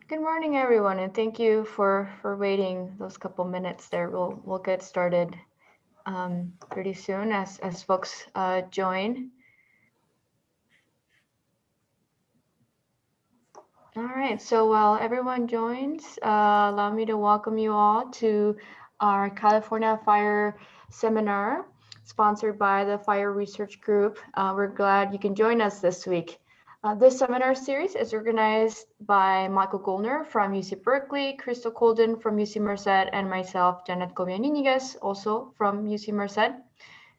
Good morning, everyone, and thank you for waiting those couple minutes there. We'll get started pretty soon as folks join. All right, so while everyone joins, allow me to welcome you all to our California Fire Seminar, sponsored by the Fire Research Group. We're glad you can join us this week. This seminar series is organized by Michael Goldner from UC Berkeley, Crystal Colden from UC Merced, and myself, Janet Gobianinigas, also from UC Merced.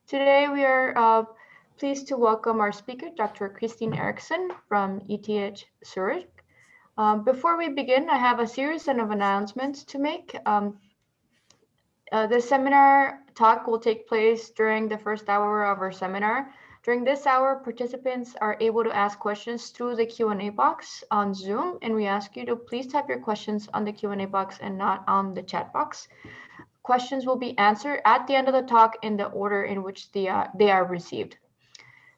Today, we are pleased to welcome our speaker, Dr. Christine Eriksen from ETH Zurich. Before we begin, I have a series of announcements to make. The seminar talk will take place during the first hour of our seminar. During this hour, participants are able to ask questions through the Q&A box on Zoom, and we ask you to please type your questions on the Q&A box and not on the chat box. Questions will be answered at the end of the talk in the order in which they are received.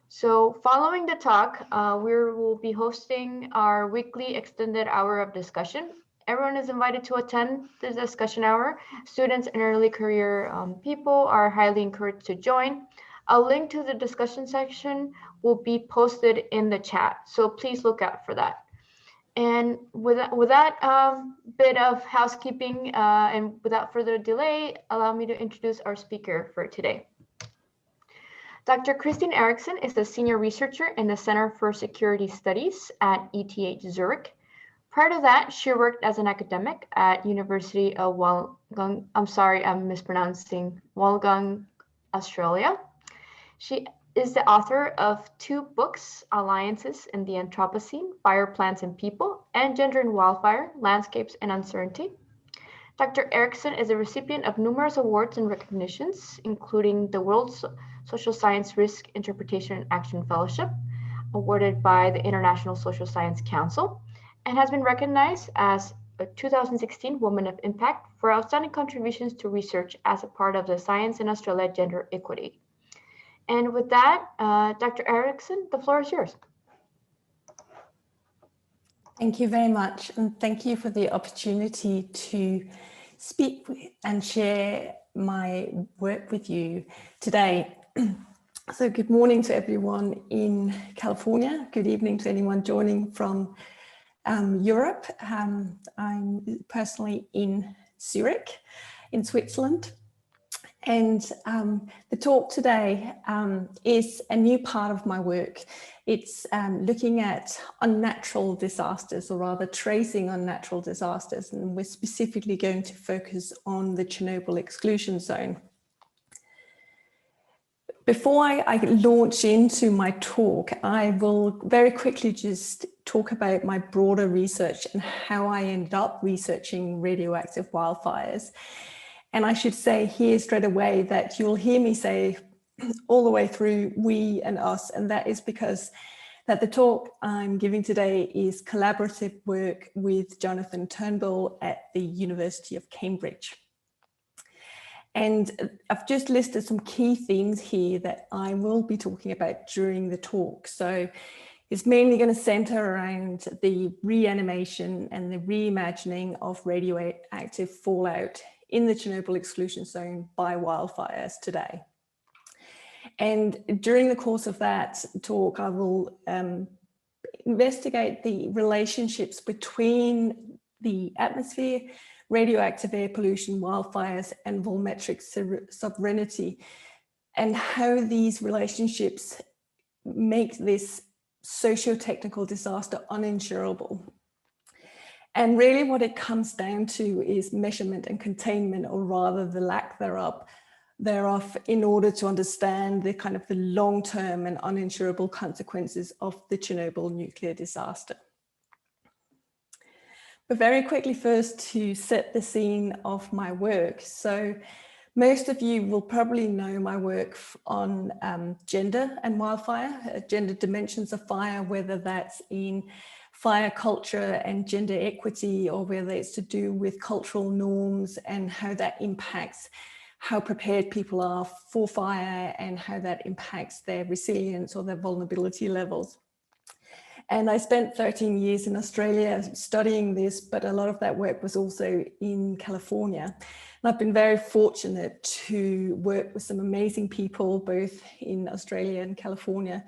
So following the talk, we will be hosting our weekly extended hour of discussion. Everyone is invited to attend the discussion hour. Students and early career people are highly encouraged to join. A link to the discussion section will be posted in the chat, so please look out for that. And with that bit of housekeeping and without further delay, allow me to introduce our speaker for today. Dr. Christine Eriksen is a senior researcher in the Center for Security Studies at ETH Zurich. Prior to that, she worked as an academic at University of Wollongong, I'm mispronouncing, Wollongong, Australia. She is the author of 2 books, Alliances in the Anthropocene, Fire, Plants, and People, and Gender in Wildfire, Landscapes and Uncertainty. Dr. Eriksen is a recipient of numerous awards and recognitions, including the World Social Science Risk Interpretation and Action Fellowship, awarded by the International Social Science Council, and has been recognized as a 2016 Woman of Impact for outstanding contributions to research as a part of the Science in Australia Gender Equity. And with that, Dr. Eriksen, the floor is yours. Thank you very much, and thank you for the opportunity to speak and share my work with you today. So good morning to everyone in California. Good evening to anyone joining from Europe. I'm personally in Zurich, in Switzerland. And the talk today is a new part of my work. It's looking at unnatural disasters, or rather tracing unnatural disasters. And we're specifically going to focus on the Chernobyl Exclusion Zone. Before I launch into my talk, I will very quickly just talk about my broader research and how I ended up researching radioactive wildfires. And I should say here straight away that you'll hear me say all the way through we and us, and that is because that the talk I'm giving today is collaborative work with Jonathan Turnbull at the University of Cambridge. And I've just listed some key themes here that I will be talking about during the talk. So it's mainly going to center around the reanimation and the reimagining of radioactive fallout in the Chernobyl exclusion zone by wildfires today. And during the course of that talk, I will investigate the relationships between the atmosphere, radioactive air pollution, wildfires, and volumetric sovereignty, and how these relationships make this socio-technical disaster uninsurable. And really what it comes down to is measurement and containment, or rather the lack thereof, in order to understand the kind of the long-term and uninsurable consequences of the Chernobyl nuclear disaster. But very quickly first, to set the scene of my work. So most of you will probably know my work on gender and wildfire, gender dimensions of fire, whether that's in fire culture and gender equity, or whether it's to do with cultural norms and how that impacts how prepared people are for fire and how that impacts their resilience or their vulnerability levels. And I spent 13 years in Australia studying this, but a lot of that work was also in California. And I've been very fortunate to work with some amazing people, both in Australia and California.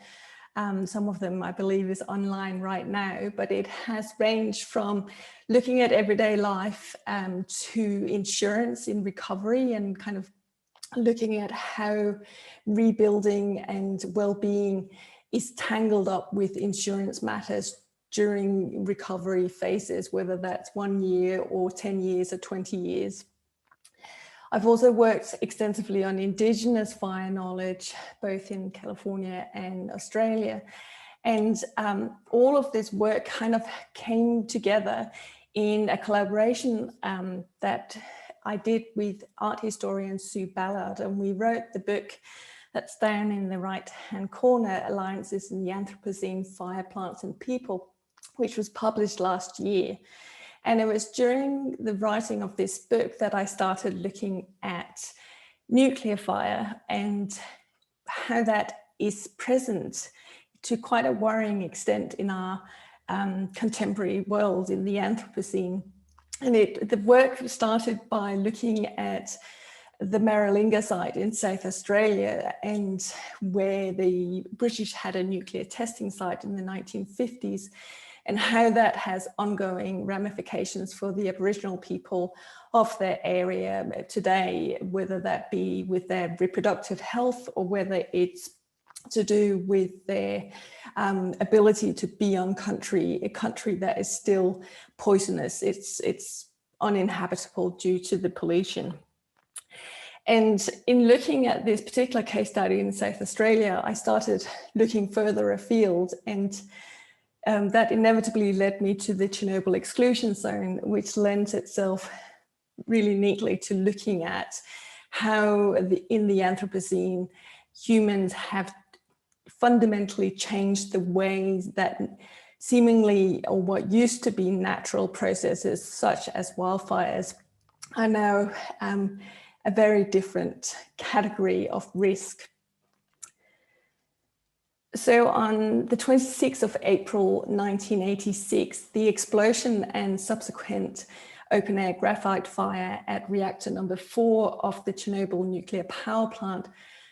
Some of them, I believe, is online right now, but it has ranged from looking at everyday life to insurance in recovery and kind of looking at how rebuilding and well-being is tangled up with insurance matters during recovery phases, whether that's 1 year or 10 years or 20 years. I've also worked extensively on Indigenous fire knowledge, both in California and Australia. And all of this work kind of came together in a collaboration that I did with art historian Sue Ballard, and we wrote the book that's down in the right-hand corner, Alliances in the Anthropocene, Fire, Plants and People, which was published last year. And it was during the writing of this book that I started looking at nuclear fire and how that is present to quite a worrying extent in our contemporary world in the Anthropocene. And the work started by looking at the Maralinga site in South Australia, and where the British had a nuclear testing site in the 1950s, and how that has ongoing ramifications for the Aboriginal people of their area today, whether that be with their reproductive health or whether it's to do with their ability to be on country, a country that is still poisonous. It's uninhabitable due to the pollution. And in looking at this particular case study in South Australia, I started looking further afield, and that inevitably led me to the Chernobyl Exclusion Zone, which lends itself really neatly to looking at how in the Anthropocene, humans have fundamentally changed the ways that seemingly, or what used to be natural processes, such as wildfires, are now a very different category of risk. So on the 26th of April 1986, the explosion and subsequent open-air graphite fire at reactor number 4 of the Chernobyl Nuclear Power Plant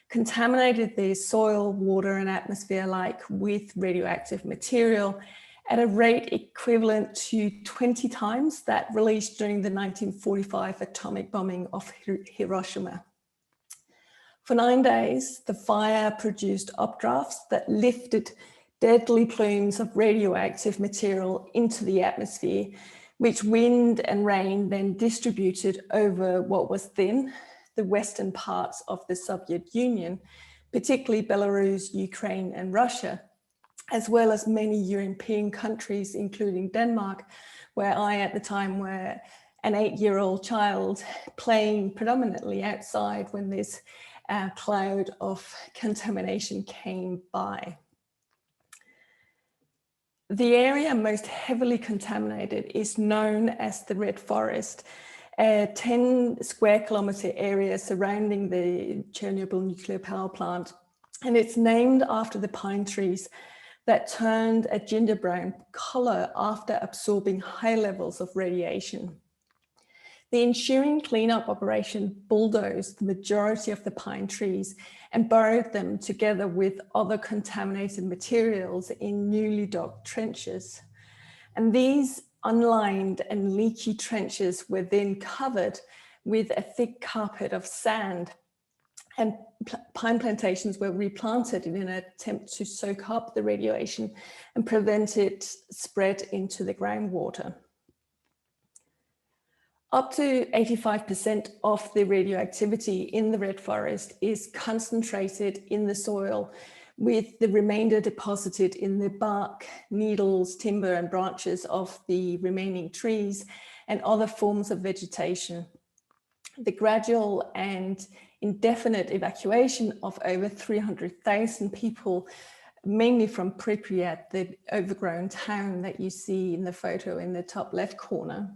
contaminated the soil, water and atmosphere alike with radioactive material at a rate equivalent to 20 times that released during the 1945 atomic bombing of Hiroshima. For 9 days, the fire produced updrafts that lifted deadly plumes of radioactive material into the atmosphere, which wind and rain then distributed over what was then the western parts of the Soviet Union, particularly Belarus, Ukraine and Russia, as well as many European countries, including Denmark, where I at the time were an 8-year-old child playing predominantly outside when this cloud of contamination came by. The area most heavily contaminated is known as the Red Forest, a 10 square kilometer area surrounding the Chernobyl nuclear power plant. And it's named after the pine trees that turned a ginger brown color after absorbing high levels of radiation. The ensuing cleanup operation bulldozed the majority of the pine trees and buried them together with other contaminated materials in newly dug trenches. And these unlined and leaky trenches were then covered with a thick carpet of sand, and pine plantations were replanted in an attempt to soak up the radiation and prevent it spread into the groundwater. Up to 85% of the radioactivity in the Red Forest is concentrated in the soil, with the remainder deposited in the bark, needles, timber and branches of the remaining trees and other forms of vegetation. The gradual and indefinite evacuation of over 300,000 people, mainly from Pripyat, the overgrown town that you see in the photo in the top left corner,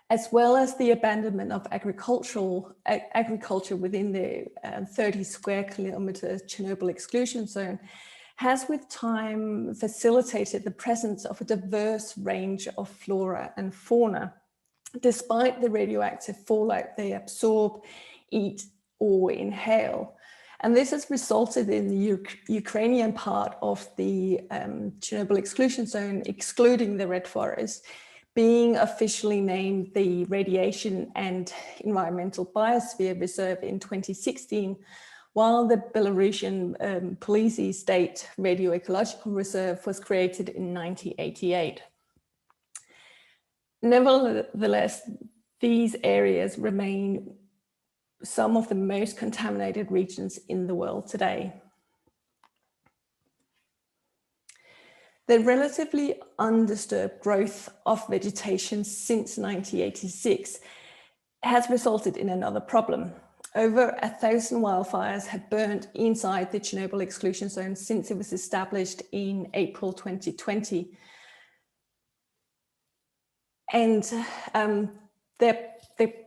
as well as the abandonment of agriculture within the 30 square kilometer Chernobyl exclusion zone, has with time facilitated the presence of a diverse range of flora and fauna, despite the radioactive fallout they absorb, eat, or inhale. And this has resulted in the Ukrainian part of the Chernobyl Exclusion Zone, excluding the red forest, being officially named the Radiation and Environmental Biosphere Reserve in 2016, while the Belarusian Police State Radioecological Reserve was created in 1988. Nevertheless, these areas remain some of the most contaminated regions in the world today. The relatively undisturbed growth of vegetation since 1986 has resulted in another problem. Over 1,000 wildfires have burned inside the Chernobyl Exclusion Zone since it was established in April 2020. And their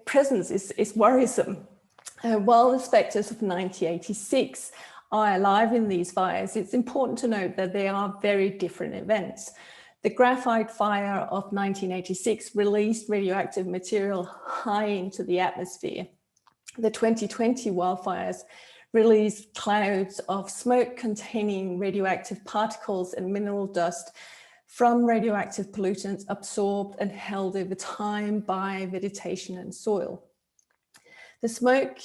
presence is worrisome. While the specters of 1986 are alive in these fires, it's important to note that they are very different events. The graphite fire of 1986 released radioactive material high into the atmosphere. The 2020 wildfires released clouds of smoke containing radioactive particles and mineral dust from radioactive pollutants absorbed and held over time by vegetation and soil. The smoke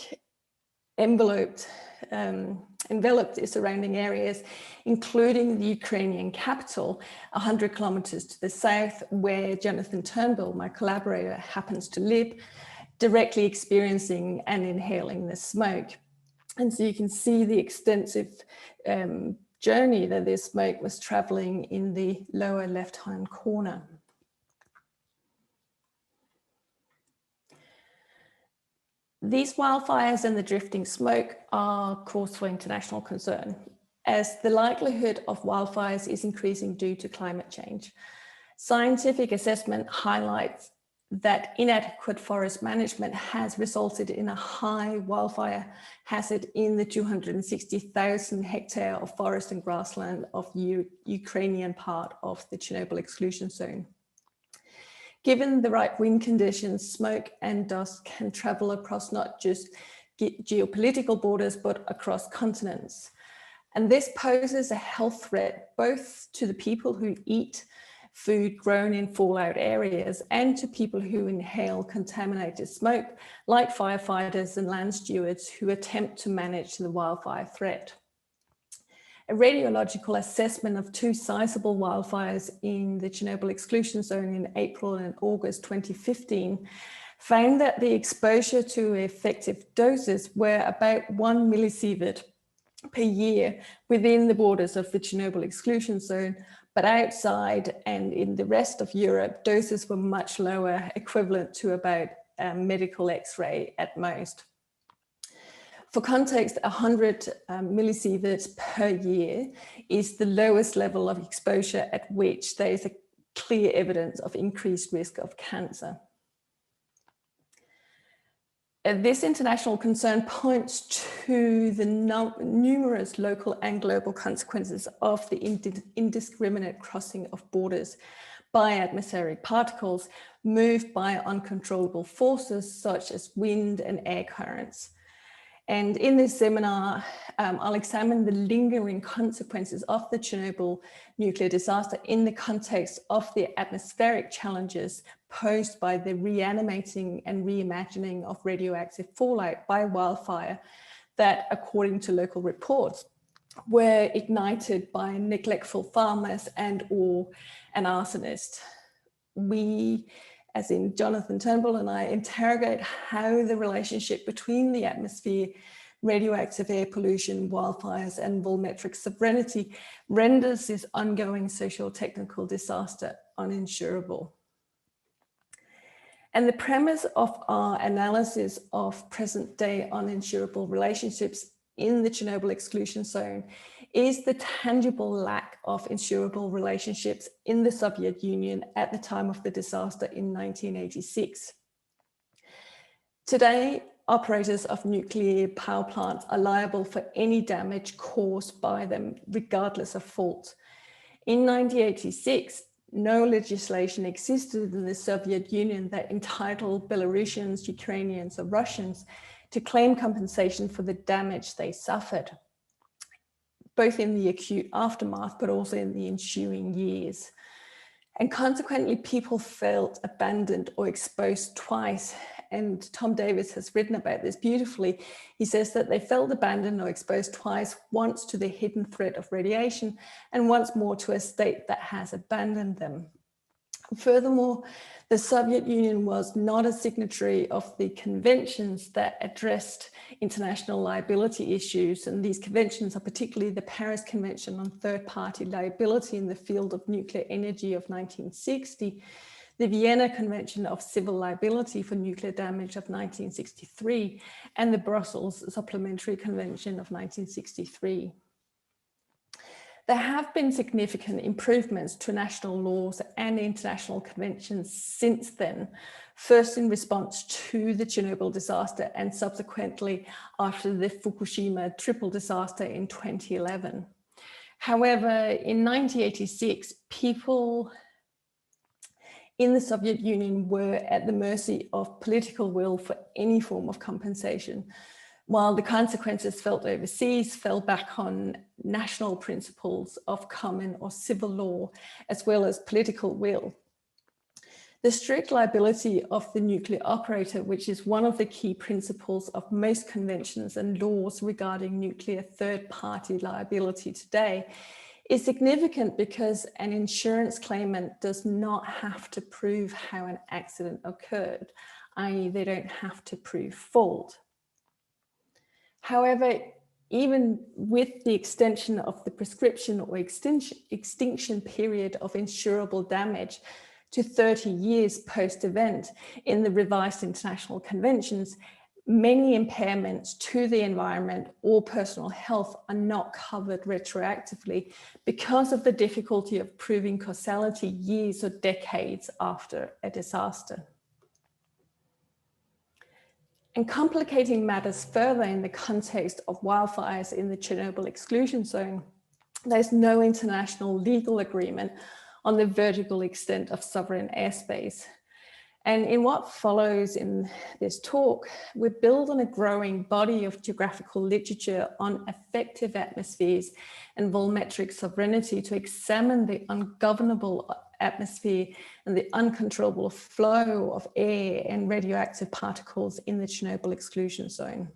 enveloped the surrounding areas, including the Ukrainian capital, 100 kilometers to the south, where Jonathan Turnbull, my collaborator, happens to live, directly experiencing and inhaling the smoke. And so you can see the extensive journey that this smoke was traveling in the lower left-hand corner. These wildfires and the drifting smoke are cause for international concern, as the likelihood of wildfires is increasing due to climate change. Scientific assessment highlights that inadequate forest management has resulted in a high wildfire hazard in the 260,000 hectare of forest and grassland of the Ukrainian part of the Chernobyl Exclusion Zone. Given the right wind conditions, smoke and dust can travel across not just geopolitical borders, but across continents. And this poses a health threat both to the people who eat food grown in fallout areas and to people who inhale contaminated smoke, like firefighters and land stewards who attempt to manage the wildfire threat. A radiological assessment of two sizable wildfires in the Chernobyl Exclusion Zone in April and August 2015 found that the exposure to effective doses were about 1 millisievert per year within the borders of the Chernobyl Exclusion Zone, but outside and in the rest of Europe, doses were much lower, equivalent to about a medical X-ray at most. For context, 100 millisieverts per year is the lowest level of exposure at which there is a clear evidence of increased risk of cancer. This international concern points to the numerous local and global consequences of the indiscriminate crossing of borders by atmospheric particles moved by uncontrollable forces such as wind and air currents. And in this seminar, I'll examine the lingering consequences of the Chernobyl nuclear disaster in the context of the atmospheric challenges posed by the reanimating and reimagining of radioactive fallout by wildfire that, according to local reports, were ignited by neglectful farmers and or an arsonist. We, as in Jonathan Turnbull and I, interrogate how the relationship between the atmosphere, radioactive air pollution, wildfires, and volumetric sovereignty renders this ongoing socio-technical disaster uninsurable. And the premise of our analysis of present-day uninsurable relationships in the Chernobyl Exclusion Zone is the tangible lack of insurable relationships in the Soviet Union at the time of the disaster in 1986. Today, operators of nuclear power plants are liable for any damage caused by them, regardless of fault. In 1986, no legislation existed in the Soviet Union that entitled Belarusians, Ukrainians, or Russians to claim compensation for the damage they suffered, both in the acute aftermath, but also in the ensuing years. And consequently, people felt abandoned or exposed twice. And Tom Davis has written about this beautifully. He says that they felt abandoned or exposed twice, once to the hidden threat of radiation and once more to a state that has abandoned them. Furthermore, the Soviet Union was not a signatory of the conventions that addressed international liability issues. And these conventions are particularly the Paris Convention on Third-Party Liability in the Field of Nuclear Energy of 1960, the Vienna Convention of Civil Liability for Nuclear Damage of 1963, and the Brussels Supplementary Convention of 1963. There have been significant improvements to national laws and international conventions since then, first in response to the Chernobyl disaster and subsequently after the Fukushima triple disaster in 2011. However, in 1986, people in the Soviet Union were at the mercy of political will for any form of compensation, while the consequences felt overseas fell back on national principles of common or civil law, as well as political will. The strict liability of the nuclear operator, which is one of the key principles of most conventions and laws regarding nuclear third-party liability today, is significant because an insurance claimant does not have to prove how an accident occurred, i.e. they don't have to prove fault. However, even with the extension of the prescription or extinction period of insurable damage to 30 years post-event in the revised international conventions, many impairments to the environment or personal health are not covered retroactively because of the difficulty of proving causality years or decades after a disaster. And complicating matters further in the context of wildfires in the Chernobyl Exclusion Zone, there's no international legal agreement on the vertical extent of sovereign airspace. And in what follows in this talk, we build on a growing body of geographical literature on affective atmospheres and volumetric sovereignty to examine the ungovernable atmosphere and the uncontrollable flow of air and radioactive particles in the Chernobyl Exclusion Zone.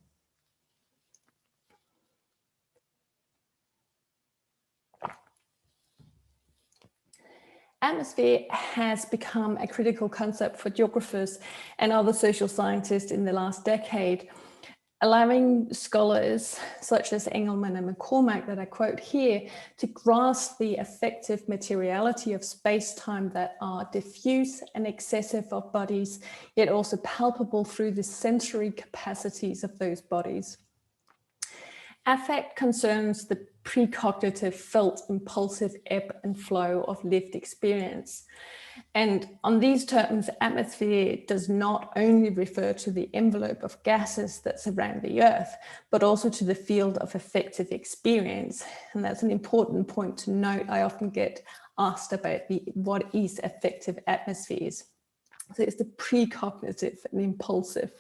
Atmosphere has become a critical concept for geographers and other social scientists in the last decade, allowing scholars such as Engelman and McCormack, that I quote here, to grasp the affective materiality of space-time that are diffuse and excessive of bodies, yet also palpable through the sensory capacities of those bodies. Affect concerns the precognitive, felt, impulsive ebb and flow of lived experience. And on these terms, atmosphere does not only refer to the envelope of gases that surround the Earth, but also to the field of affective experience. And that's an important point to note. I often get asked about what is affective atmospheres. So it's the precognitive and impulsive.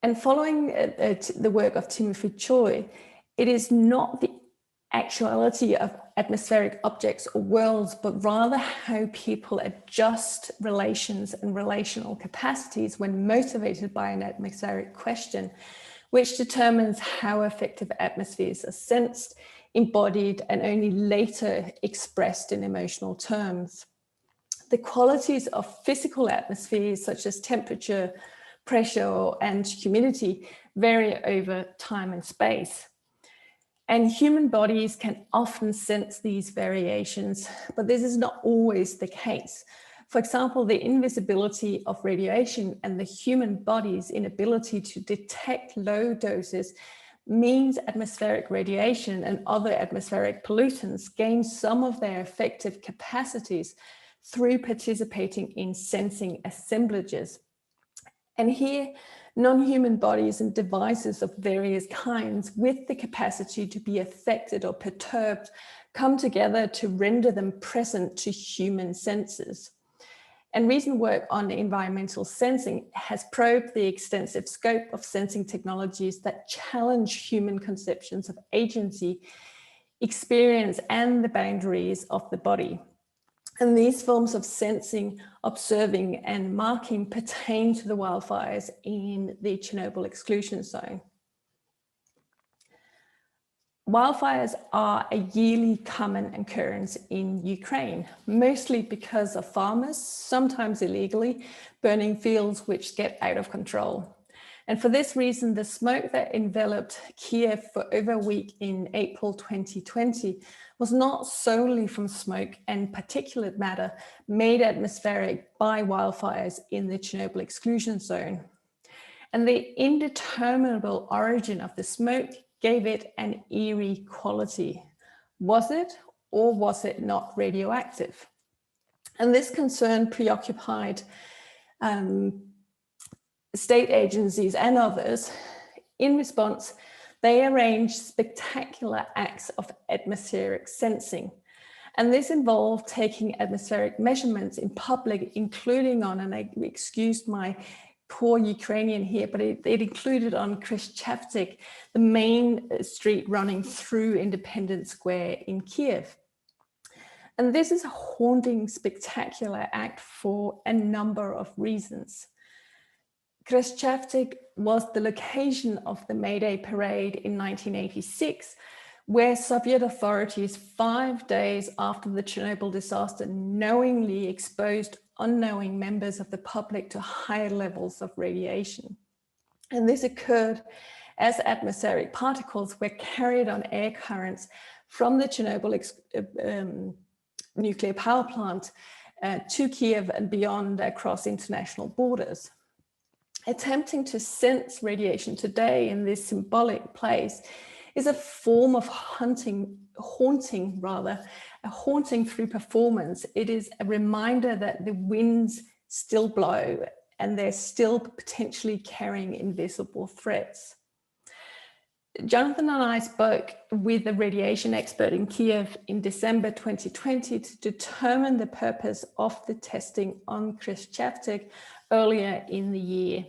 And following the work of Timothy Choi, it is not the actuality of atmospheric objects or worlds, but rather how people adjust relations and relational capacities when motivated by an atmospheric question, which determines how affective atmospheres are sensed, embodied, and only later expressed in emotional terms. The qualities of physical atmospheres, such as temperature, pressure, and humidity, vary over time and space. And human bodies can often sense these variations, but this is not always the case. For example, the invisibility of radiation and the human body's inability to detect low doses means atmospheric radiation and other atmospheric pollutants gain some of their effective capacities through participating in sensing assemblages. And here, non-human bodies and devices of various kinds with the capacity to be affected or perturbed come together to render them present to human senses. And recent work on environmental sensing has probed the extensive scope of sensing technologies that challenge human conceptions of agency, experience, and the boundaries of the body. And these forms of sensing, observing, and marking pertain to the wildfires in the Chernobyl Exclusion Zone. Wildfires are a yearly common occurrence in Ukraine, mostly because of farmers, sometimes illegally, burning fields which get out of control. And for this reason, the smoke that enveloped Kiev for over a week in April 2020 was not solely from smoke and particulate matter made atmospheric by wildfires in the Chernobyl Exclusion Zone. And the indeterminable origin of the smoke gave it an eerie quality. Was it or was it not radioactive? And this concern preoccupied state agencies and others. In response, they arranged spectacular acts of atmospheric sensing. And this involved taking atmospheric measurements in public, including on, and I excuse my poor Ukrainian here, but it included on Khrushchevsk, the main street running through Independence Square in Kiev. And this is a haunting, spectacular act for a number of reasons. Khrushchevsk was the location of the May Day parade in 1986, where Soviet authorities 5 days after the Chernobyl disaster knowingly exposed unknowing members of the public to higher levels of radiation. And this occurred as atmospheric particles were carried on air currents from the Chernobyl nuclear power plant to Kiev and beyond across international borders. Attempting to sense radiation today in this symbolic place is a form of haunting through performance. It is a reminder that the winds still blow and they're still potentially carrying invisible threats. Jonathan and I spoke with a radiation expert in Kiev in December 2020 to determine the purpose of the testing on Khrushchevsk earlier in the year.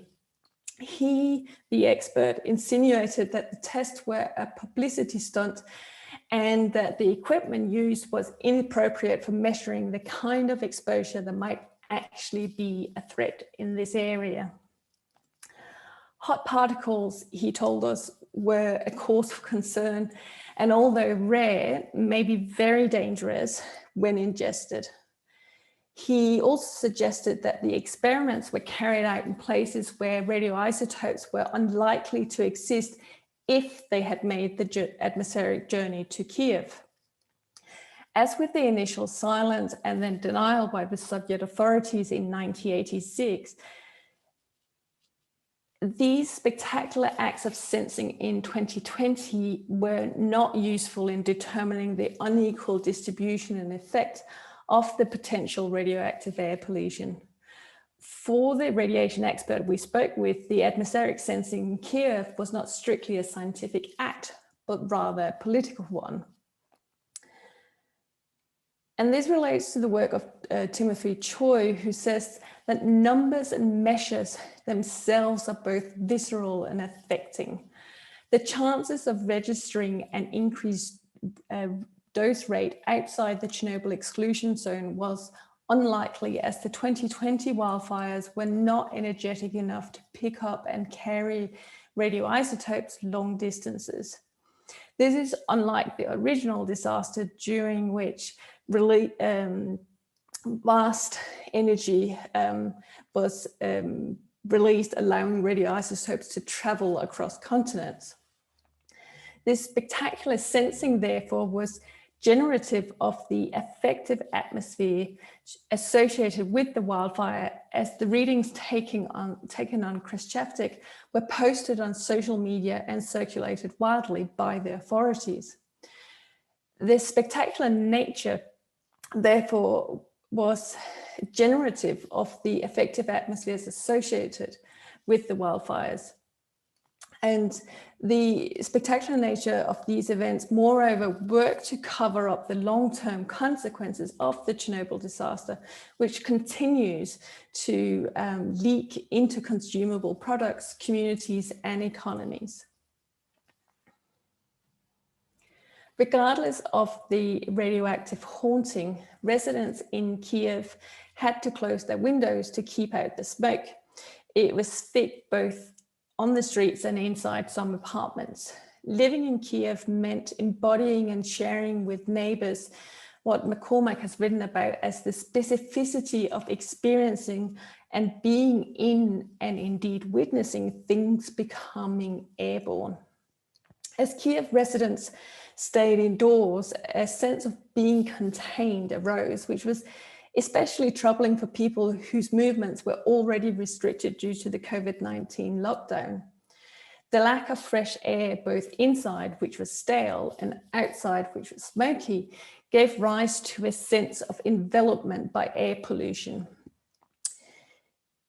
He, the expert, insinuated that the tests were a publicity stunt and that the equipment used was inappropriate for measuring the kind of exposure that might actually be a threat in this area. Hot particles, he told us, were a cause for concern, and although rare, may be very dangerous when ingested. He also suggested that the experiments were carried out in places where radioisotopes were unlikely to exist if they had made the atmospheric journey to Kiev. As with the initial silence and then denial by the Soviet authorities in 1986, these spectacular acts of sensing in 2020 were not useful in determining the unequal distribution and effect of the potential radioactive air pollution. For the radiation expert we spoke with, the atmospheric sensing in Kiev was not strictly a scientific act, but rather a political one. And this relates to the work of Timothy Choi, who says that numbers and measures themselves are both visceral and affecting. The chances of registering an increased dose rate outside the Chernobyl exclusion zone was unlikely, as the 2020 wildfires were not energetic enough to pick up and carry radioisotopes long distances. This is unlike the original disaster, during which vast energy was released, allowing radioisotopes to travel across continents. This spectacular sensing, therefore, was generative of the affective atmosphere associated with the wildfire, as the readings taken on Khrushchevsk were posted on social media and circulated widely by the authorities. This spectacular nature, therefore, was generative of the affective atmospheres associated with the wildfires. And the spectacular nature of these events, moreover, work to cover up the long-term consequences of the Chernobyl disaster, which continues to leak into consumable products, communities, and economies. Regardless of the radioactive haunting, residents in Kiev had to close their windows to keep out the smoke. It was thick both on the streets and inside some apartments. Living in Kiev meant embodying and sharing with neighbors what McCormack has written about as the specificity of experiencing and being in and indeed witnessing things becoming airborne. As Kiev residents stayed indoors, a sense of being contained arose, which was especially troubling for people whose movements were already restricted due to the COVID-19 lockdown. The lack of fresh air, both inside, which was stale, and outside, which was smoky, gave rise to a sense of envelopment by air pollution.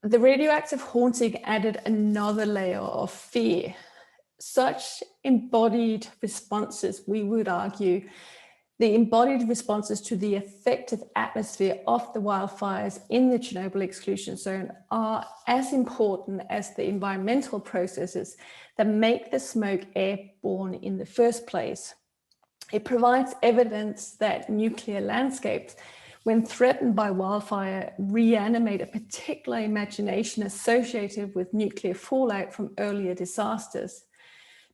The radioactive haunting added another layer of fear. Such embodied responses, we would argue, the embodied responses to the affective atmosphere of the wildfires in the Chernobyl Exclusion Zone are as important as the environmental processes that make the smoke airborne in the first place. It provides evidence that nuclear landscapes, when threatened by wildfire, reanimate a particular imagination associated with nuclear fallout from earlier disasters.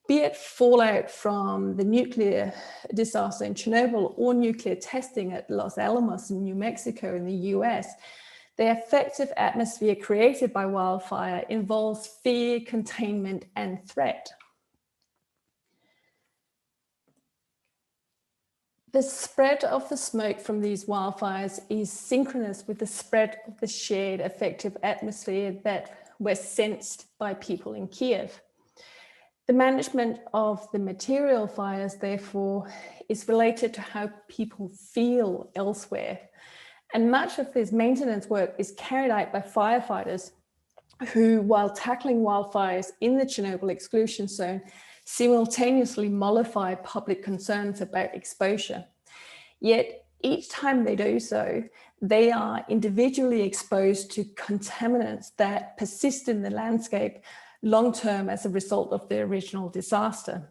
Be it fallout from the nuclear disaster in Chernobyl or nuclear testing at Los Alamos in New Mexico in the US, the affective atmosphere created by wildfire involves fear, containment, and threat. The spread of the smoke from these wildfires is synchronous with the spread of the shared affective atmosphere that was sensed by people in Kiev. The management of the material fires, therefore, is related to how people feel elsewhere. And much of this maintenance work is carried out by firefighters who, while tackling wildfires in the Chernobyl Exclusion Zone, simultaneously mollify public concerns about exposure. Yet each time they do so, they are individually exposed to contaminants that persist in the landscape long-term as a result of the original disaster.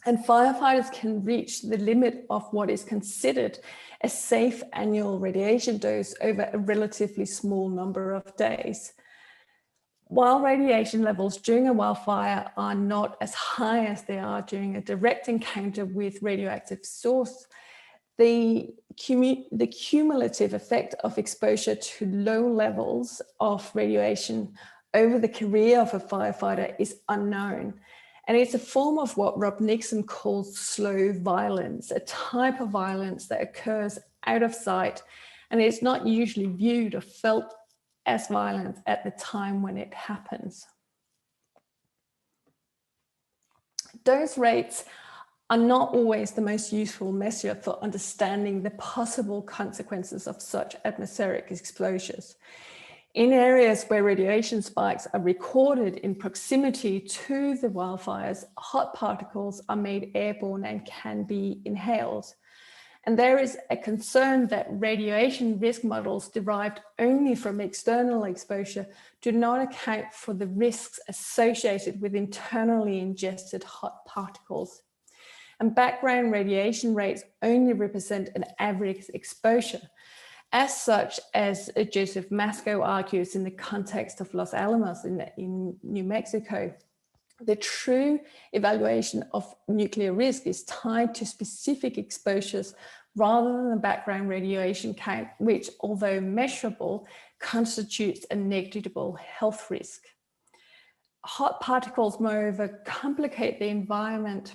And firefighters can reach the limit of what is considered a safe annual radiation dose over a relatively small number of days. While radiation levels during a wildfire are not as high as they are during a direct encounter with radioactive source, the cumulative effect of exposure to low levels of radiation over the career of a firefighter is unknown. And it's a form of what Rob Nixon calls slow violence, a type of violence that occurs out of sight, and it's not usually viewed or felt as violence at the time when it happens. Dose rates are not always the most useful measure for understanding the possible consequences of such atmospheric exposures. In areas where radiation spikes are recorded in proximity to the wildfires, hot particles are made airborne and can be inhaled. And there is a concern that radiation risk models derived only from external exposure do not account for the risks associated with internally ingested hot particles. And background radiation rates only represent an average exposure. As such, as Joseph Masco argues in the context of Los Alamos in New Mexico, the true evaluation of nuclear risk is tied to specific exposures rather than the background radiation count, which, although measurable, constitutes a negligible health risk. Hot particles, moreover, complicate the environment,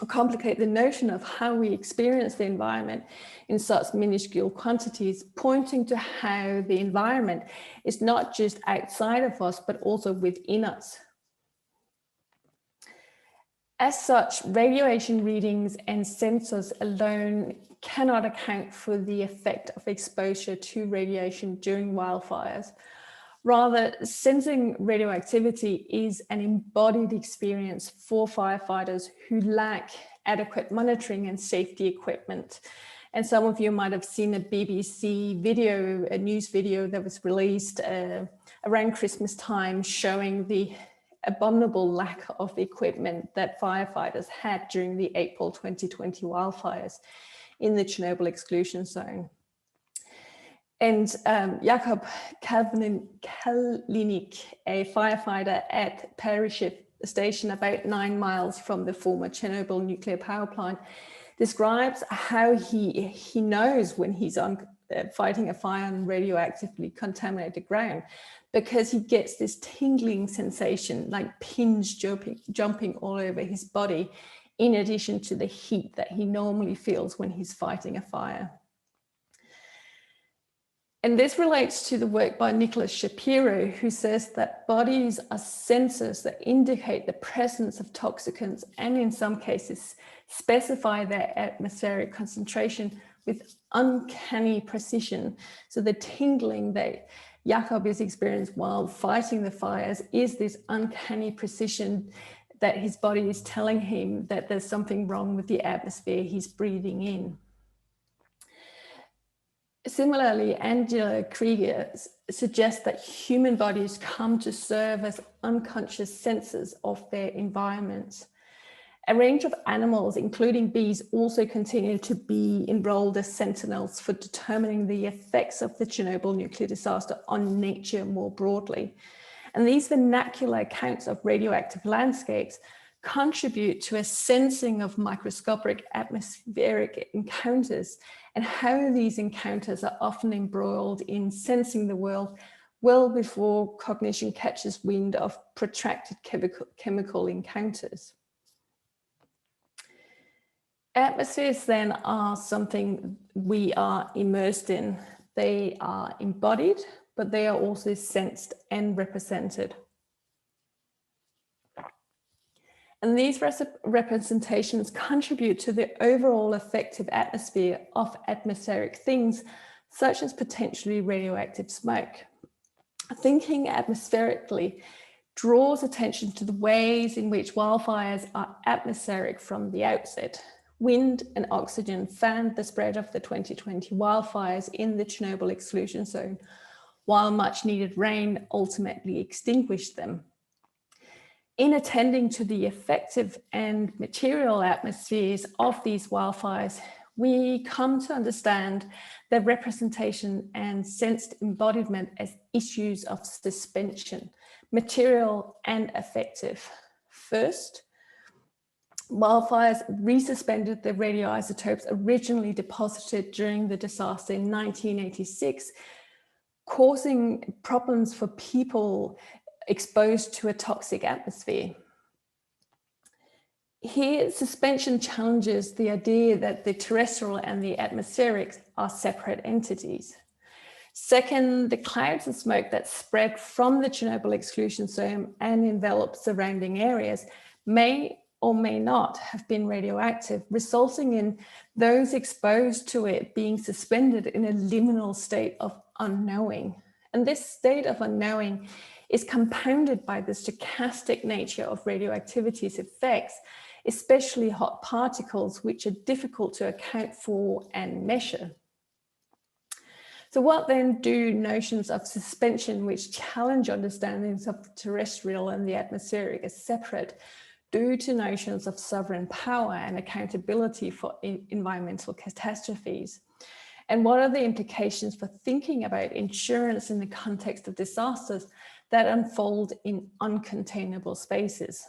or complicate the notion of how we experience the environment in such minuscule quantities, pointing to how the environment is not just outside of us, but also within us. As such, radiation readings and sensors alone cannot account for the effect of exposure to radiation during wildfires. Rather, sensing radioactivity is an embodied experience for firefighters who lack adequate monitoring and safety equipment. And some of you might have seen a BBC video, a news video that was released around Christmas time, showing the abominable lack of equipment that firefighters had during the April 2020 wildfires in the Chernobyl Exclusion Zone. And Jakob Kalinic, a firefighter at Pariship Station about 9 miles from the former Chernobyl Nuclear Power Plant, describes how he knows when he's fighting a fire on radioactively contaminated ground, because he gets this tingling sensation, like pins jumping all over his body, in addition to the heat that he normally feels when he's fighting a fire. And this relates to the work by Nicholas Shapiro, who says that bodies are sensors that indicate the presence of toxicants and in some cases specify their atmospheric concentration with uncanny precision. So the tingling that Jakob is experiencing while fighting the fires is this uncanny precision that his body is telling him that there's something wrong with the atmosphere he's breathing in. Similarly, Angela Krieger suggests that human bodies come to serve as unconscious sensors of their environments. A range of animals, including bees, also continue to be enrolled as sentinels for determining the effects of the Chernobyl nuclear disaster on nature more broadly. And these vernacular accounts of radioactive landscapes contribute to a sensing of microscopic atmospheric encounters and how these encounters are often embroiled in sensing the world well before cognition catches wind of protracted chemical encounters. Atmospheres then are something we are immersed in. They are embodied, but they are also sensed and represented. And these representations contribute to the overall affective atmosphere of atmospheric things, such as potentially radioactive smoke. Thinking atmospherically draws attention to the ways in which wildfires are atmospheric from the outset. Wind and oxygen fanned the spread of the 2020 wildfires in the Chernobyl Exclusion Zone, while much needed rain ultimately extinguished them. In attending to the affective and material atmospheres of these wildfires, we come to understand their representation and sensed embodiment as issues of suspension, material and affective. First, wildfires resuspended the radioisotopes originally deposited during the disaster in 1986, causing problems for people exposed to a toxic atmosphere. Here, suspension challenges the idea that the terrestrial and the atmospheric are separate entities. Second, the clouds and smoke that spread from the Chernobyl Exclusion Zone and enveloped surrounding areas may or may not have been radioactive, resulting in those exposed to it being suspended in a liminal state of unknowing. And this state of unknowing is compounded by the stochastic nature of radioactivity's effects, especially hot particles, which are difficult to account for and measure. So what then do notions of suspension, which challenge understandings of the terrestrial and the atmospheric as separate, do to notions of sovereign power and accountability for environmental catastrophes? And what are the implications for thinking about insurance in the context of disasters that unfold in uncontainable spaces?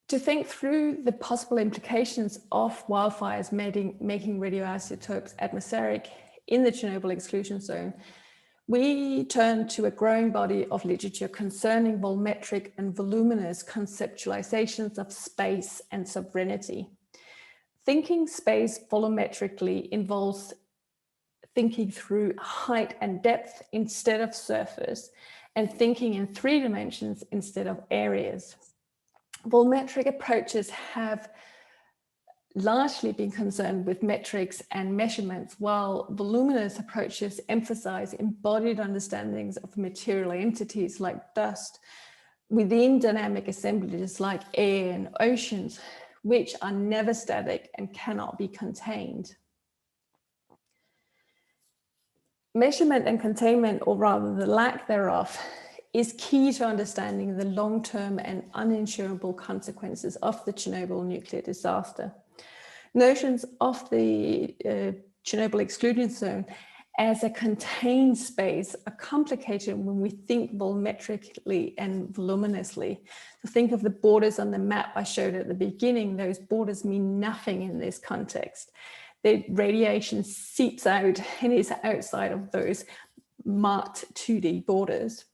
To think through the possible implications of wildfires making radioisotopes atmospheric in the Chernobyl Exclusion Zone, we turn to a growing body of literature concerning volumetric and voluminous conceptualizations of space and sovereignty. Thinking space volumetrically involves thinking through height and depth instead of surface, and thinking in 3 dimensions instead of areas. Volumetric approaches have largely been concerned with metrics and measurements, while voluminous approaches emphasize embodied understandings of material entities like dust within dynamic assemblages like air and oceans, which are never static and cannot be contained. Measurement and containment, or rather the lack thereof, is key to understanding the long-term and uninsurable consequences of the Chernobyl nuclear disaster. Notions of the Chernobyl Exclusion Zone as a contained space are complicated when we think volumetrically and voluminously. So think of the borders on the map I showed at the beginning. Those borders mean nothing in this context. The radiation seeps out and is outside of those marked 2D borders.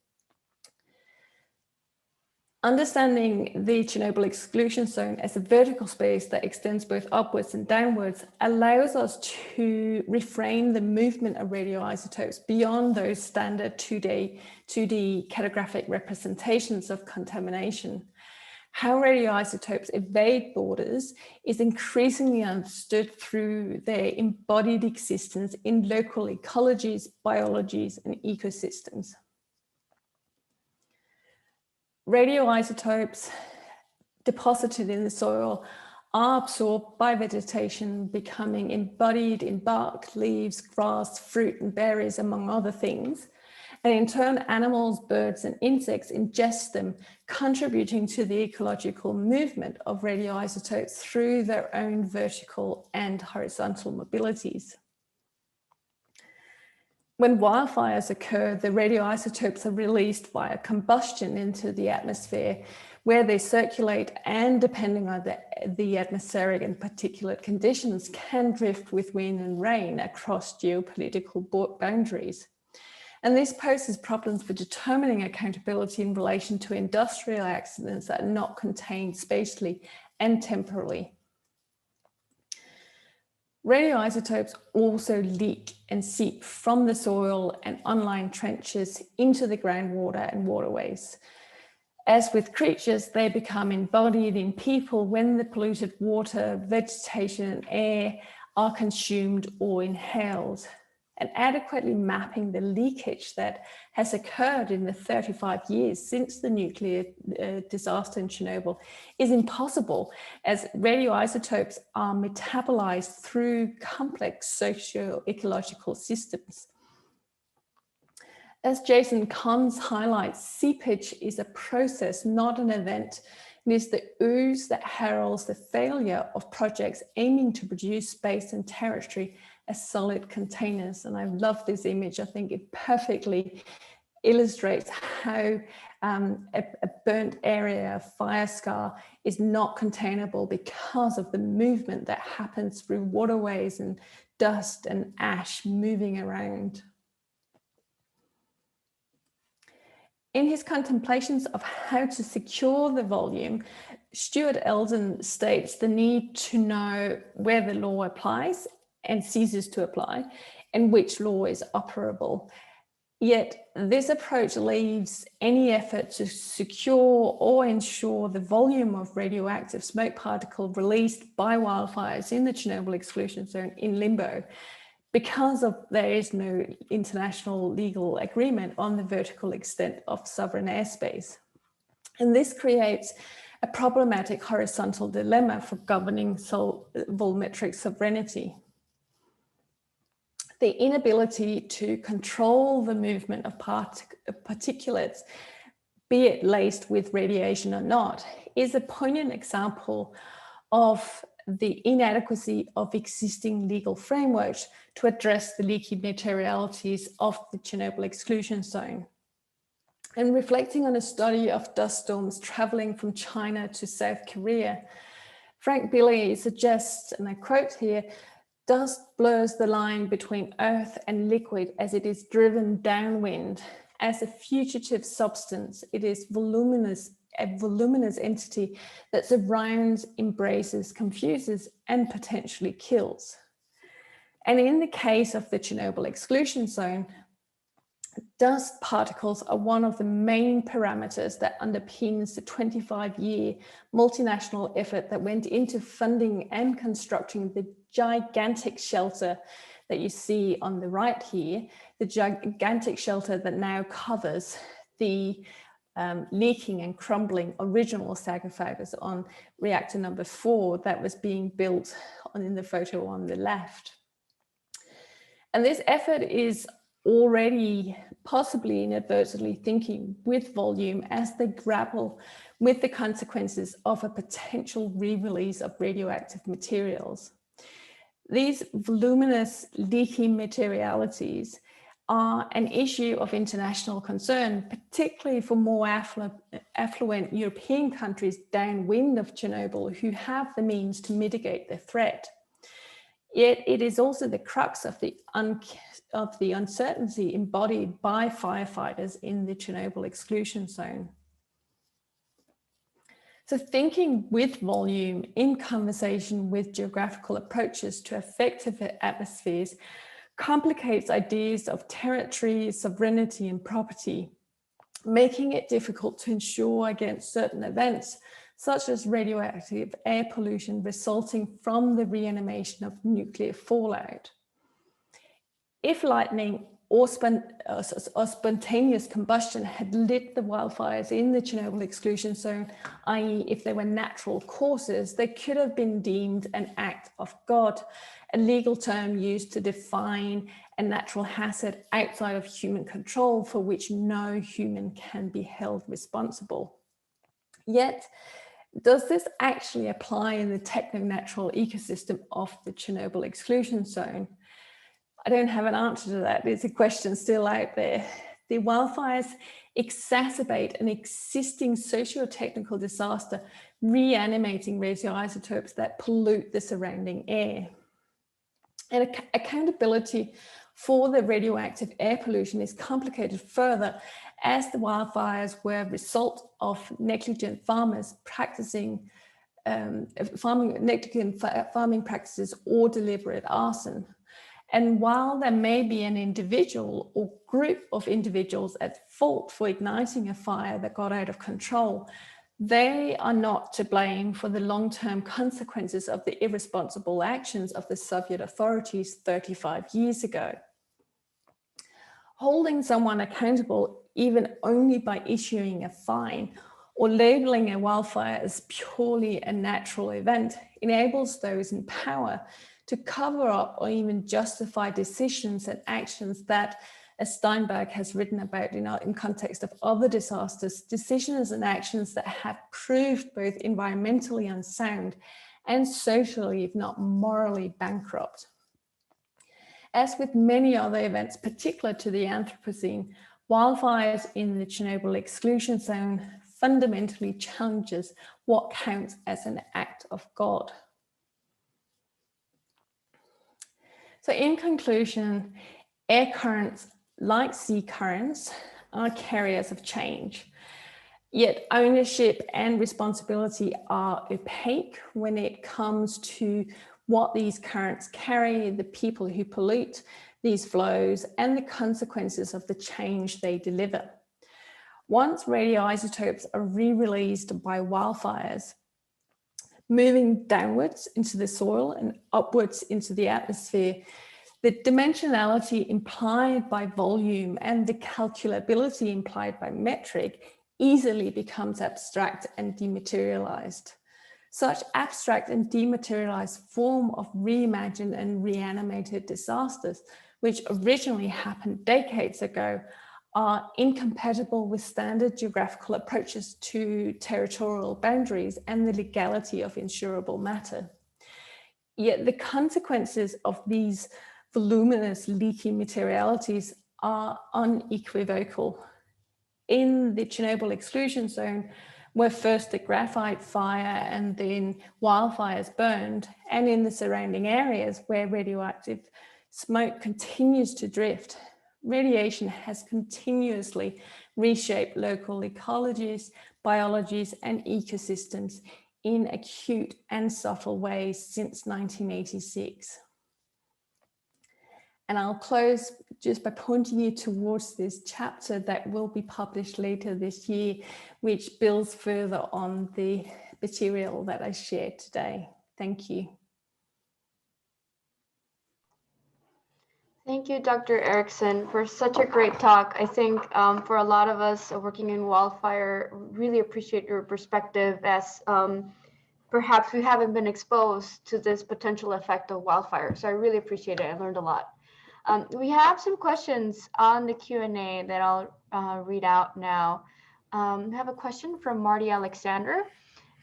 Understanding the Chernobyl Exclusion Zone as a vertical space that extends both upwards and downwards allows us to reframe the movement of radioisotopes beyond those standard 2D cartographic representations of contamination. How radioisotopes evade borders is increasingly understood through their embodied existence in local ecologies, biologies, and ecosystems. Radioisotopes deposited in the soil are absorbed by vegetation, becoming embodied in bark, leaves, grass, fruit, and berries, among other things. And in turn, animals, birds, and insects ingest them, contributing to the ecological movement of radioisotopes through their own vertical and horizontal mobilities. When wildfires occur, the radioisotopes are released via combustion into the atmosphere, where they circulate and, depending on the atmospheric and particulate conditions, can drift with wind and rain across geopolitical boundaries. And this poses problems for determining accountability in relation to industrial accidents that are not contained spatially and temporally. Radioisotopes also leak and seep from the soil and unlined trenches into the groundwater and waterways. As with creatures, they become embodied in people when the polluted water, vegetation, and air are consumed or inhaled. And adequately mapping the leakage that has occurred in the 35 years since the nuclear disaster in Chernobyl is impossible, as radioisotopes are metabolized through complex socio-ecological systems. As Jason Cons highlights, seepage is a process, not an event. It is the ooze that heralds the failure of projects aiming to produce space and territory as solid containers. And I love this image. I think it perfectly illustrates how a burnt area, a fire scar, is not containable because of the movement that happens through waterways and dust and ash moving around. In his contemplations of how to secure the volume, Stuart Eldon states the need to know where the law applies and ceases to apply, and which law is operable. Yet this approach leaves any effort to secure or ensure the volume of radioactive smoke particle released by wildfires in the Chernobyl Exclusion Zone in limbo, because there is no international legal agreement on the vertical extent of sovereign airspace. And this creates a problematic horizontal dilemma for governing volumetric sovereignty. The inability to control the movement of particulates, be it laced with radiation or not, is a poignant example of the inadequacy of existing legal frameworks to address the leaky materialities of the Chernobyl Exclusion Zone. And reflecting on a study of dust storms traveling from China to South Korea, Frank Billy suggests, and I quote here, "Dust blurs the line between earth and liquid as it is driven downwind. As a fugitive substance, it is a voluminous entity that surrounds, embraces, confuses, and potentially kills." And in the case of the Chernobyl Exclusion Zone, Dust particles are one of the main parameters that underpins the 25-year multinational effort that went into funding and constructing the gigantic shelter that you see on the right here, the gigantic shelter that now covers the leaking and crumbling original sarcophagus on reactor number 4 that was being built in the photo on the left. And this effort is already possibly inadvertently thinking with volume as they grapple with the consequences of a potential re-release of radioactive materials. These voluminous leaky materialities are an issue of international concern, particularly for more affluent European countries downwind of Chernobyl who have the means to mitigate the threat. Yet it is also the crux of the uncertainty embodied by firefighters in the Chernobyl Exclusion Zone. So thinking with volume in conversation with geographical approaches to affective atmospheres complicates ideas of territory, sovereignty, and property, making it difficult to ensure against certain events, such as radioactive air pollution resulting from the reanimation of nuclear fallout. If lightning or spontaneous combustion had lit the wildfires in the Chernobyl exclusion zone, i.e. if they were natural causes, they could have been deemed an act of God, a legal term used to define a natural hazard outside of human control for which no human can be held responsible. Yet, does this actually apply in the techno-natural ecosystem of the Chernobyl exclusion zone? I don't have an answer to that. There's a question still out there. The wildfires exacerbate an existing socio-technical disaster, reanimating radioisotopes that pollute the surrounding air. And accountability for the radioactive air pollution is complicated further as the wildfires were a result of negligent farmers practicing farming practices or deliberate arson. And while there may be an individual or group of individuals at fault for igniting a fire that got out of control, they are not to blame for the long-term consequences of the irresponsible actions of the Soviet authorities 35 years ago. Holding someone accountable, even only by issuing a fine or labeling a wildfire as purely a natural event, enables those in power to cover up or even justify decisions and actions that, as Steinberg has written about in context of other disasters, decisions and actions that have proved both environmentally unsound and socially, if not morally, bankrupt. As with many other events particular to the Anthropocene, wildfires in the Chernobyl exclusion zone fundamentally challenges what counts as an act of God. So in conclusion, air currents, like sea currents, are carriers of change. Yet ownership and responsibility are opaque when it comes to what these currents carry, the people who pollute these flows, and the consequences of the change they deliver. Once radioisotopes are re-released by wildfires, moving downwards into the soil and upwards into the atmosphere, the dimensionality implied by volume and the calculability implied by metric easily becomes abstract and dematerialized. Such abstract and dematerialized form of reimagined and reanimated disasters, which originally happened decades ago, are incompatible with standard geographical approaches to territorial boundaries and the legality of insurable matter. Yet the consequences of these voluminous leaky materialities are unequivocal. In the Chernobyl exclusion zone, where first the graphite fire and then wildfires burned, and in the surrounding areas where radioactive smoke continues to drift, radiation has continuously reshaped local ecologies, biologies, and ecosystems in acute and subtle ways since 1986. And I'll close just by pointing you towards this chapter that will be published later this year, which builds further on the material that I shared today. Thank you. Thank you, Dr. Eriksen, for such a great talk. I think for a lot of us working in wildfire, really appreciate your perspective, as perhaps we haven't been exposed to this potential effect of wildfire. So I really appreciate it. I learned a lot. We have some questions on the Q&A that I'll read out now. I have a question from Marty Alexander,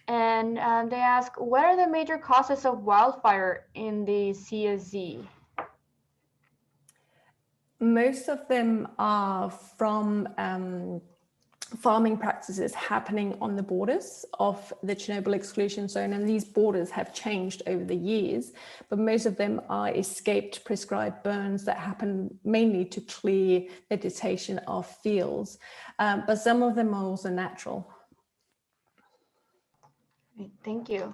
and they ask, what are the major causes of wildfire in the CSZ? Most of them are from farming practices happening on the borders of the Chernobyl Exclusion Zone, and these borders have changed over the years, but most of them are escaped prescribed burns that happen mainly to clear vegetation of fields, but some of them are also natural. Great, thank you.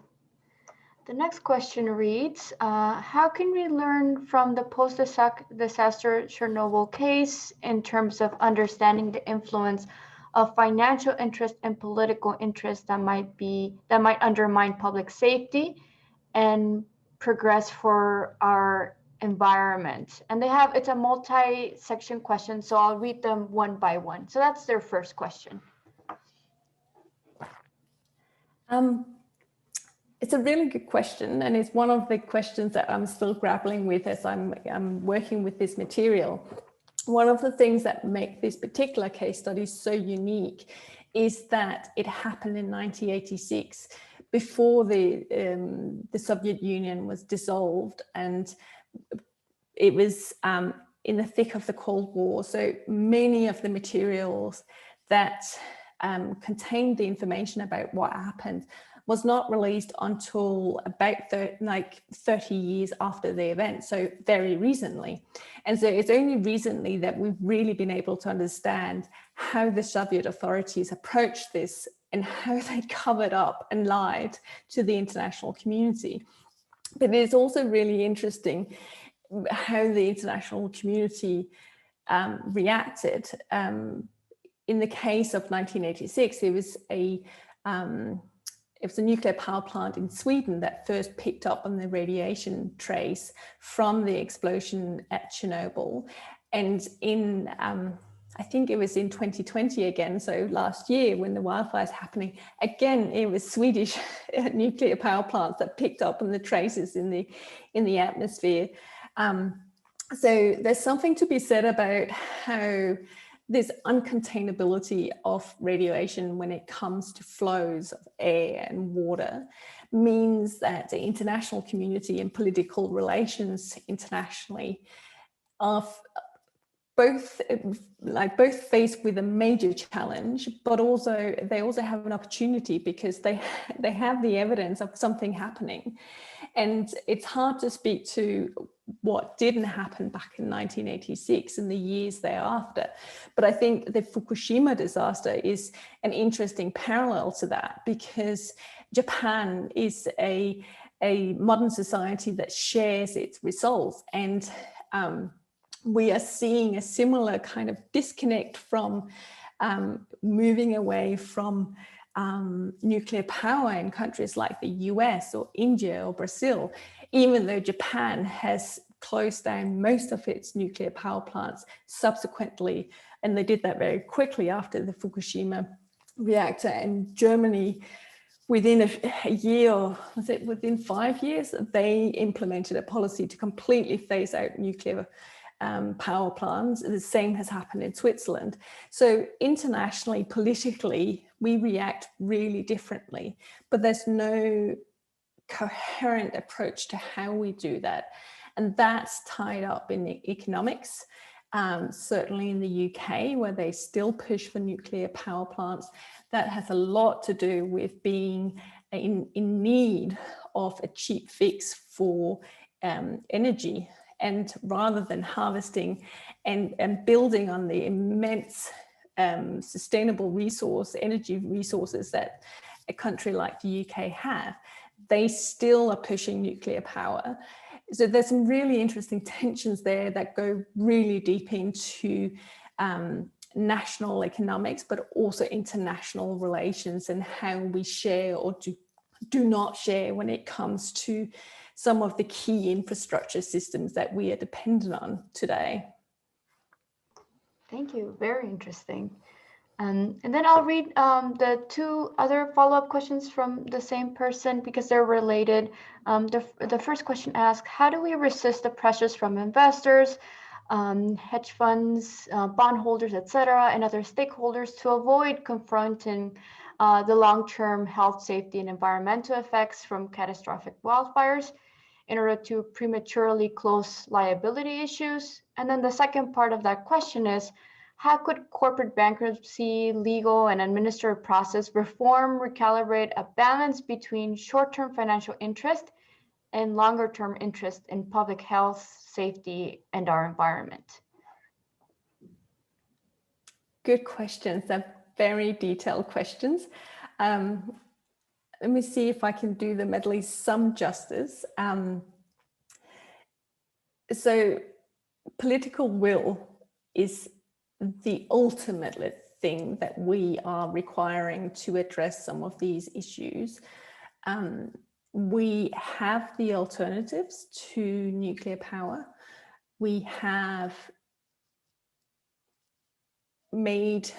The next question reads, how can we learn from the post-disaster Chernobyl case in terms of understanding the influence of financial interest and political interest that might undermine public safety and progress for our environment? And it's a multi-section question, so I'll read them one by one. So that's their first question. It's a really good question, and it's one of the questions that I'm still grappling with as I'm working with this material. One of the things that make this particular case study so unique is that it happened in 1986, before the Soviet Union was dissolved, and it was in the thick of the Cold War. So many of the materials that contained the information about what happened was not released until about 30 years after the event, so very recently. And so it's only recently that we've really been able to understand how the Soviet authorities approached this and how they covered up and lied to the international community. But it's also really interesting how the international community reacted. In the case of 1986, it was a nuclear power plant in Sweden that first picked up on the radiation trace from the explosion at Chernobyl. And in, I think it was in 2020 again, so last year when the wildfires happening, again, it was Swedish nuclear power plants that picked up on the traces in the atmosphere. So there's something to be said about how this uncontainability of radiation when it comes to flows of air and water means that the international community and political relations internationally are both faced with a major challenge, but also they also have an opportunity because they have the evidence of something happening. And it's hard to speak to what didn't happen back in 1986 and the years thereafter. But I think the Fukushima disaster is an interesting parallel to that, because Japan is a modern society that shares its results. And we are seeing a similar kind of disconnect from moving away from nuclear power in countries like the US or India or Brazil, even though Japan has closed down most of its nuclear power plants subsequently. And they did that very quickly after the Fukushima reactor. And Germany, within a year, or was it within 5 years, they implemented a policy to completely phase out nuclear power plants. The same has happened in Switzerland. So internationally, politically, we react really differently, but there's no coherent approach to how we do that. And that's tied up in the economics, certainly in the UK, where they still push for nuclear power plants. That has a lot to do with being in need of a cheap fix for energy. And rather than harvesting and building on the immense sustainable energy resources that a country like the UK have, they still are pushing nuclear power. so there's some really interesting tensions there that go really deep into national economics, but also international relations and how we share or do not share when it comes to some of the key infrastructure systems that we are dependent on today. Thank you, very interesting. And then I'll read the two other follow-up questions from the same person because they're related. The first question asks, how do we resist the pressures from investors, hedge funds, bondholders, etc., and other stakeholders to avoid confronting the long-term health, safety, and environmental effects from catastrophic wildfires in order to prematurely close liability issues? And then the second part of that question is, how could corporate bankruptcy, legal, and administrative process reform recalibrate a balance between short-term financial interest and longer-term interest in public health, safety, and our environment? Good questions. They're very detailed questions. Let me see if I can do them at least some justice. So political will is the ultimate thing that we are requiring to address some of these issues. We have the alternatives to nuclear power. We have made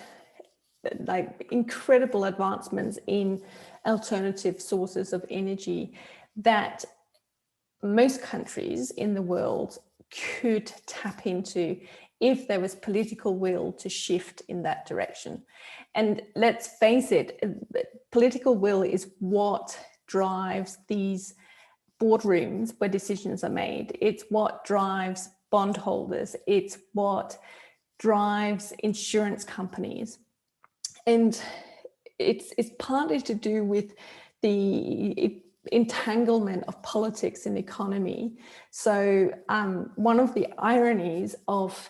like incredible advancements in alternative sources of energy that most countries in the world could tap into if there was political will to shift in that direction. And let's face it, political will is what drives these boardrooms where decisions are made. It's what drives bondholders. It's what drives insurance companies. And it's partly to do with the entanglement of politics and economy. So one of the ironies of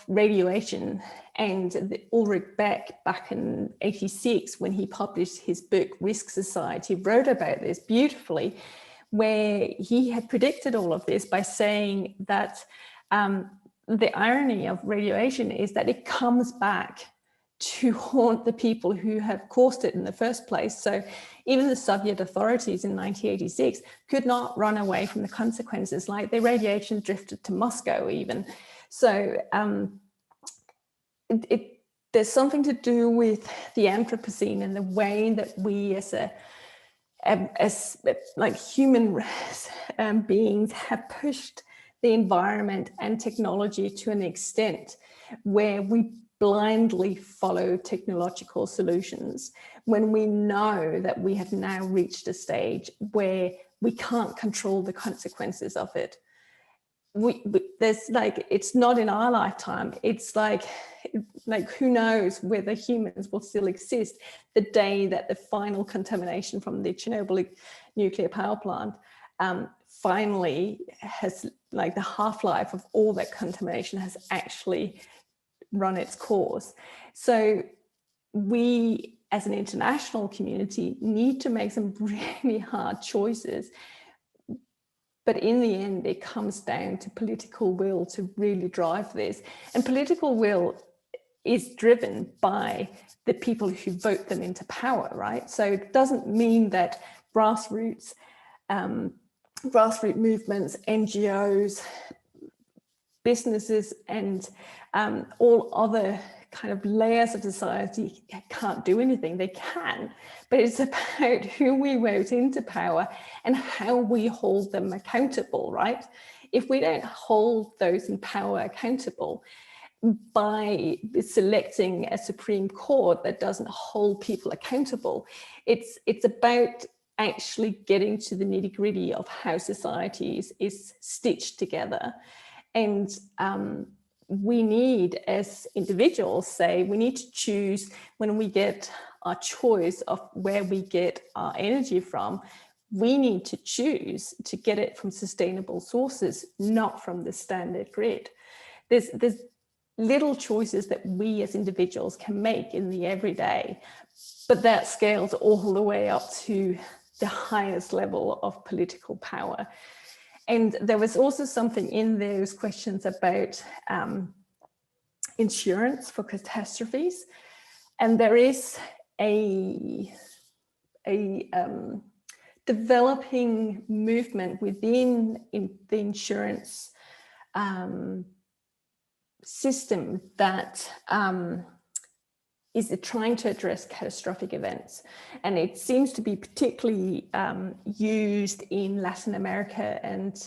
radiation, and Ulrich Beck back in '86, when he published his book Risk Society, wrote about this beautifully, where he had predicted all of this by saying that the irony of radiation is that it comes back to haunt the people who have caused it in the first place. So even the Soviet authorities in 1986 could not run away from the consequences, like the radiation drifted to Moscow even. So there's something to do with the Anthropocene and the way that we as like human beings have pushed the environment and technology to an extent where we blindly follow technological solutions when we know that we have now reached a stage where we can't control the consequences of it. There's like, it's not in our lifetime. It's like who knows whether humans will still exist the day that the final contamination from the Chernobyl nuclear power plant finally has, like, the half-life of all that contamination has actually run its course. So we as an international community need to make some really hard choices. But in the end, it comes down to political will to really drive this. And political will is driven by the people who vote them into power, right? So it doesn't mean that grassroots movements, NGOs, businesses, and all other kind of layers of society can't do anything. They can, but it's about who we vote into power and how we hold them accountable, right? If we don't hold those in power accountable by selecting a Supreme Court that doesn't hold people accountable, it's about actually getting to the nitty-gritty of how society is stitched together. And we need, as individuals, say, we need to choose when we get our choice of where we get our energy from. We need to choose to get it from sustainable sources, not from the standard grid. There's little choices that we as individuals can make in the everyday, but that scales all the way up to the highest level of political power. And there was also something in those questions about insurance for catastrophes. And there is a developing movement within the insurance system that is trying to address catastrophic events. And it seems to be particularly used in Latin America and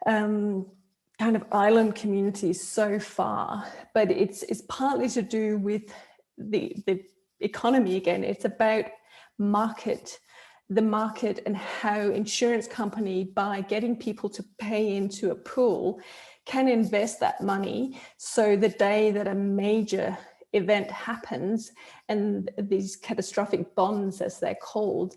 kind of island communities so far, but it's partly to do with the economy again. It's about the market and how insurance company, by getting people to pay into a pool, can invest that money so the day that a major event happens, and these catastrophic bonds, as they're called,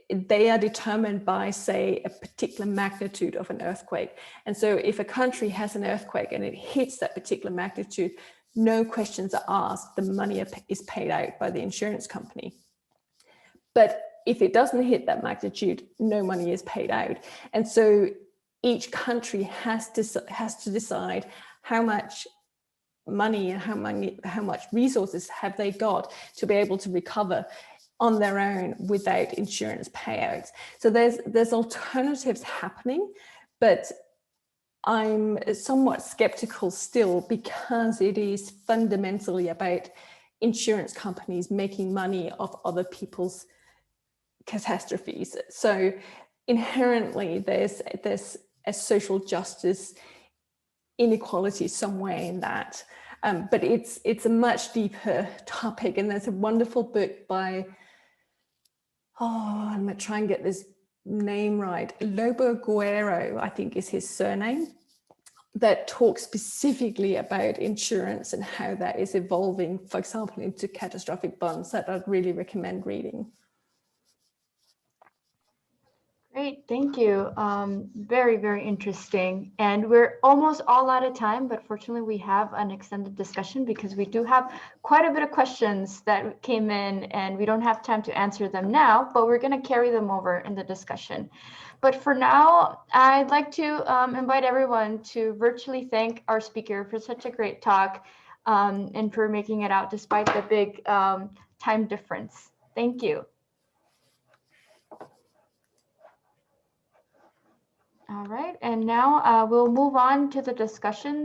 they are determined by, say, a particular magnitude of an earthquake. And so if a country has an earthquake and it hits that particular magnitude, no questions are asked, the money is paid out by the insurance company. But if it doesn't hit that magnitude, no money is paid out. And so each country has to decide how much money and how much resources have they got to be able to recover on their own without insurance payouts. So there's alternatives happening, but I'm somewhat skeptical still, because it is fundamentally about insurance companies making money off other people's catastrophes. So inherently there's a social justice inequality somewhere in that. But it's a much deeper topic, and there's a wonderful book by, I'm going to try and get this name right, Lobo Guerrero, I think is his surname, that talks specifically about insurance and how that is evolving, for example, into catastrophic bonds, that I'd really recommend reading. Great, thank you. Very, very interesting. And we're almost all out of time, but fortunately we have an extended discussion because we do have quite a bit of questions that came in, and we don't have time to answer them now, but we're going to carry them over in the discussion. But for now, I'd like to invite everyone to virtually thank our speaker for such a great talk and for making it out despite the big time difference. Thank you. All right, and now we'll move on to the discussion.